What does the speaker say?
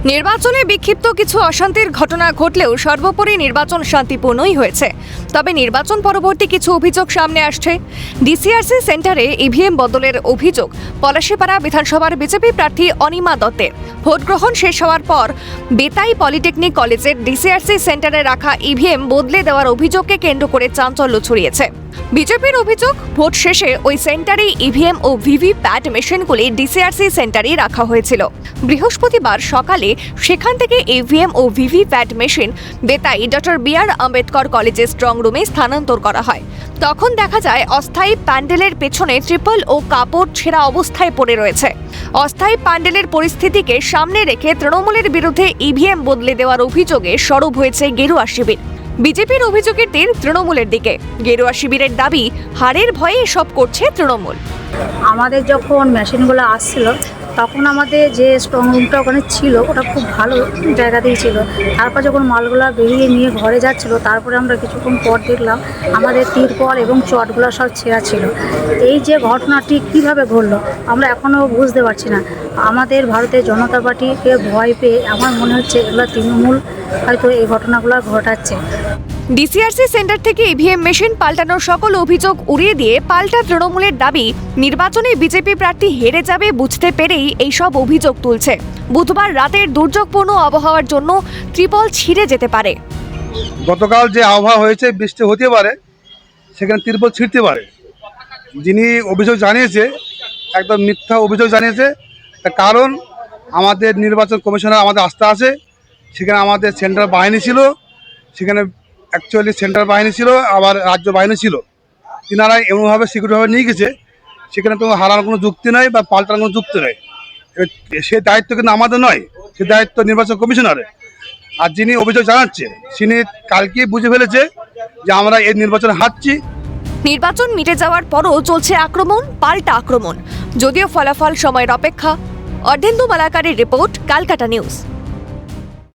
নির্বাচনে বিক্ষিপ্ত কিছু অশান্তির ঘটনা ঘটলেও সর্বোপরি নির্বাচন শান্তিপূর্ণই হয়েছে। তবে নির্বাচন পরবর্তী কিছু অভিযোগ সামনে আসছে। ডিসিআরসি সেন্টারে ইভিএম বদলের অভিযোগ পলাশীপাড়া বিধানসভার বিজেপি প্রার্থী অনিমা দত্তের। ভোট গ্রহণ শেষ হওয়ার পর বেতাই পলিটেকনিক কলেজের ডিসিআরসি সেন্টারে রাখা ইভিএম বদলে দেওয়ার অভিযোগকে কেন্দ্র করে চাঞ্চল্য ছড়িয়েছে। বিজেপির অভিযোগ, ভোট শেষে ওই সেন্টারে ইভিএম ও ভিভিপ্যাট মেশিনগুলি ডিসিআরসি সেন্টারেই রাখা হয়েছিল। বৃহস্পতিবার সকালে সেখান থেকে ইভিএম ও ভিভিপ্যাট মেশিন বেতাই ডক্টর বি.আর. আম্বেদকর কলেজের স্ট্রং রুমে স্থানান্তর করা হয়। তখন দেখা যায় অস্থায়ী প্যান্ডেলের পেছনে ত্রিপল ও কাপড় ছেঁড়া অবস্থায় পড়ে রয়েছে। অস্থায়ী প্যান্ডেলের পরিস্থিতিকে সামনে রেখে তৃণমূলের বিরুদ্ধে ইভিএম বদলে দেওয়ার অভিযোগে সরব হয়েছে গেরুয়া শিবির। বিজেপির অভিযোগের তীর তৃণমূলের দিকে। গেরুয়া শিবিরের দাবি, হারের ভয়ে এসব করছে তৃণমূল। আমাদের যখন মেশিনগুলো আসছিল তখন আমাদের যে স্ট্রং রুমটা ওখানে ছিল ওটা খুব ভালো জায়গাতেই ছিল। তারপর যখন মালগুলো বেরিয়ে নিয়ে ঘরে যাচ্ছিলো তারপরে আমরা কিছুক্ষণ পর দেখলাম আমাদের তিরপল এবং চটগুলো সব ছেঁড়া ছিল। এই যে ঘটনাটি কিভাবে ঘটলো আমরা এখনও বুঝতে পারছি না। আমাদের ভারতের জনতা পার্টিকে ভয় পেয়ে আমার মনে হচ্ছে এগুলো তৃণমূল হয়তো এই ঘটনাগুলো ঘটাচ্ছে। ডিসিআরসি সেন্টার থেকে ইভিএম মেশিন পাল্টানোর সকল অভিযোগ উড়িয়ে দিয়ে পাল্টা তৃণমূলের দাবি, নির্বাচনে বিজেপি প্রার্থী হেরে যাবে বুঝতে পেরেই এইসব অভিযোগ তুলছে। বুধবার রাতের দুর্যোগপূর্ণ আবহাওয়ার জন্য ত্রিপল ছিঁড়ে যেতে পারে। গতকাল যে আবহাওয়া হয়েছে, বৃষ্টি হতে পারে, সেখানে ত্রিপল ছিঁড়তে পারে। যিনি অভিযোগ জানিয়েছে একদম মিথ্যা অভিযোগ জানিয়েছে। তার কারণ আমাদের নির্বাচন কমিশনার আমাদের আস্থা আছে, সেখানে আমাদের সেন্ট্রাল বাহিনী ছিল, সেখানে অ্যাকচুয়ালি সেন্ট্রাল বাহিনী ছিল, আবার রাজ্য বাহিনী ছিল। তিনারা এমনভাবে সিকিউরিটিভাবে নিয়ে গেছে, সেখানে তো হারানোর কোনো যুক্তি নয় বা পাল্টানোর কোনো যুক্তি নয়। সে দায়িত্ব কিন্তু আমাদের নয়, সে দায়িত্ব নির্বাচন কমিশনারের। আর যিনি অভিযোগ জানাচ্ছে তিনি কালকেই বুঝে ফেলেছে যে আমরা এই নির্বাচনে হারছি। নির্বাচন মিটে যাওয়ার পরও চলছে আক্রমণ, পাল্টা আক্রমণ। যদিও ফলাফল সময়ের অপেক্ষা। অর্ধেন্দু মালাকারের রিপোর্ট, ক্যালকাটা নিউজ।